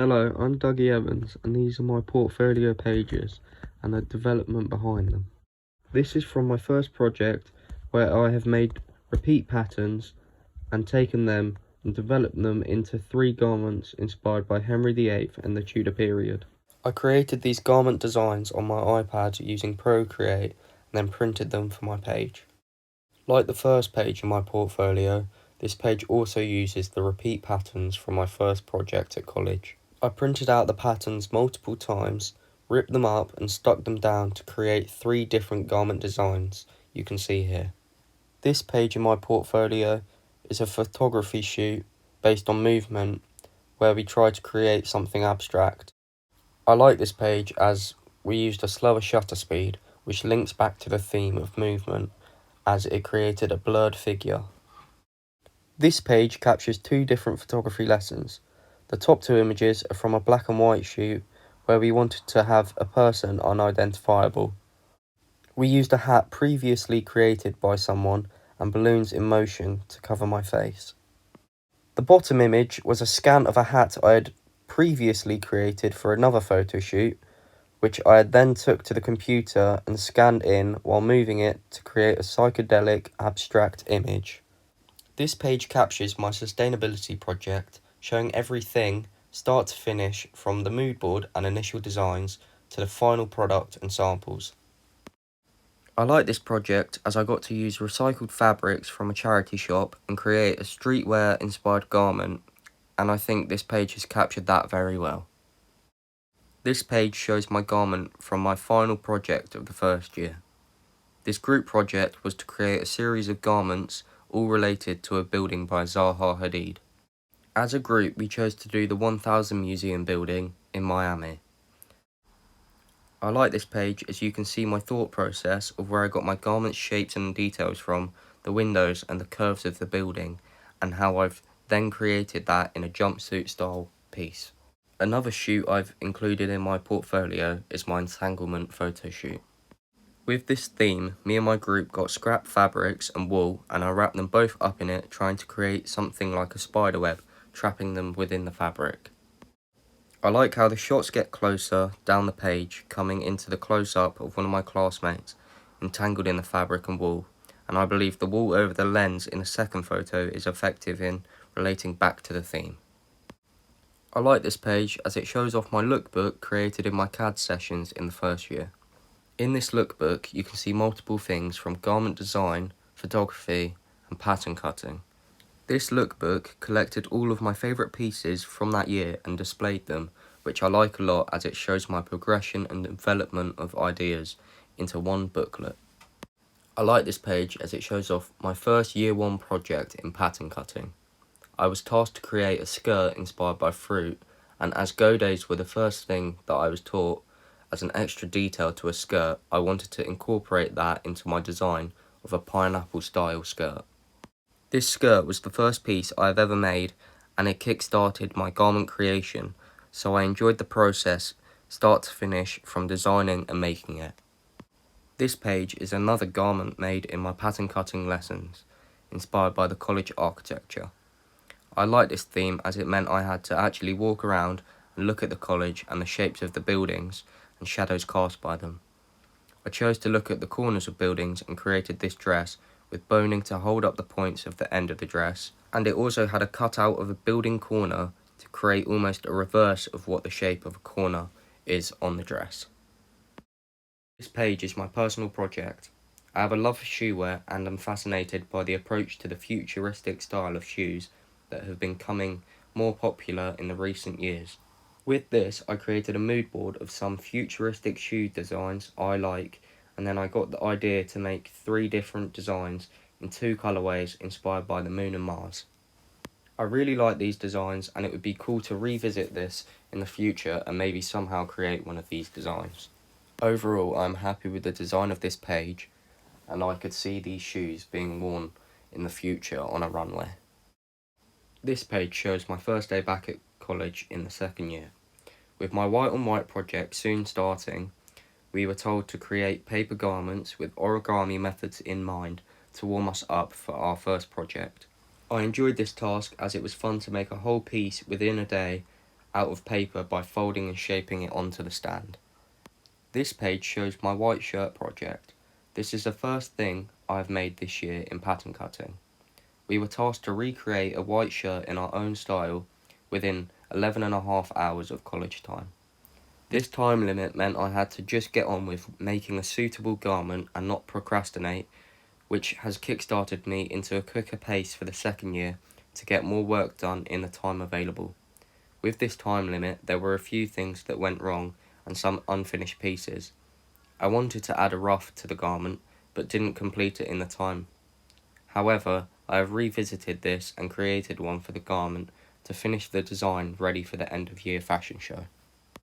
Hello, I'm Dougie Evans, and these are my portfolio pages and the development behind them. This is from my first project, where I have made repeat patterns and taken them and developed them into 3 garments inspired by Henry VIII and the Tudor period. I created these garment designs on my iPad using Procreate and then printed them for my page. Like the first page in my portfolio, this page also uses the repeat patterns from my first project at college. I printed out the patterns multiple times, ripped them up and stuck them down to create 3 different garment designs you can see here. This page in my portfolio is a photography shoot based on movement where we try to create something abstract. I like this page as we used a slower shutter speed, which links back to the theme of movement, as it created a blurred figure. This page captures 2 different photography lessons. The top 2 images are from a black and white shoot where we wanted to have a person unidentifiable. We used a hat previously created by someone and balloons in motion to cover my face. The bottom image was a scan of a hat I had previously created for another photo shoot, which I had then took to the computer and scanned in while moving it to create a psychedelic abstract image. This page captures my sustainability project, showing everything start to finish from the mood board and initial designs to the final product and samples. I like this project as I got to use recycled fabrics from a charity shop and create a streetwear inspired garment, and I think this page has captured that very well. This page shows my garment from my final project of the first year. This group project was to create a series of garments all related to a building by Zaha Hadid. As a group, we chose to do the 1000 Museum building in Miami. I like this page as you can see my thought process of where I got my garment shapes and details from, the windows and the curves of the building, and how I've then created that in a jumpsuit style piece. Another shoot I've included in my portfolio is my entanglement photo shoot. With this theme, me and my group got scrap fabrics and wool and I wrapped them both up in it, trying to create something like a spider web, trapping them within the fabric. I like how the shots get closer down the page, coming into the close-up of one of my classmates, entangled in the fabric and wool, and I believe the wool over the lens in the second photo is effective in relating back to the theme. I like this page as it shows off my lookbook created in my CAD sessions in the first year. In this lookbook, you can see multiple things from garment design, photography, and pattern cutting. This lookbook collected all of my favourite pieces from that year and displayed them, which I like a lot as it shows my progression and development of ideas into one booklet. I like this page as it shows off my first year 1 project in pattern cutting. I was tasked to create a skirt inspired by fruit, and as go days were the first thing that I was taught, as an extra detail to a skirt, I wanted to incorporate that into my design of a pineapple style skirt. This skirt was the first piece I have ever made and it kick-started my garment creation, so I enjoyed the process start to finish from designing and making it. This page is another garment made in my pattern cutting lessons, inspired by the college architecture. I liked this theme as it meant I had to actually walk around and look at the college and the shapes of the buildings and shadows cast by them. I chose to look at the corners of buildings and created this dress with boning to hold up the points of the end of the dress, and it also had a cutout of a building corner to create almost a reverse of what the shape of a corner is on the dress. This page is my personal project. I have a love for shoewear and am fascinated by the approach to the futuristic style of shoes that have been becoming more popular in the recent years. With this, I created a mood board of some futuristic shoe designs I like, and then I got the idea to make 3 different designs in 2 colourways inspired by the moon and Mars. I really like these designs and it would be cool to revisit this in the future and maybe somehow create one of these designs. Overall, I'm happy with the design of this page and I could see these shoes being worn in the future on a runway. This page shows my first day back at college in the second year. With my white on white project soon starting, we were told to create paper garments with origami methods in mind to warm us up for our first project. I enjoyed this task as it was fun to make a whole piece within a day out of paper by folding and shaping it onto the stand. This page shows my white shirt project. This is the first thing I have made this year in pattern cutting. We were tasked to recreate a white shirt in our own style within 11.5 hours of college time. This time limit meant I had to just get on with making a suitable garment and not procrastinate, which has kick-started me into a quicker pace for the second year to get more work done in the time available. With this time limit, there were a few things that went wrong and some unfinished pieces. I wanted to add a ruff to the garment, but didn't complete it in the time. However, I have revisited this and created one for the garment to finish the design ready for the end of year fashion show.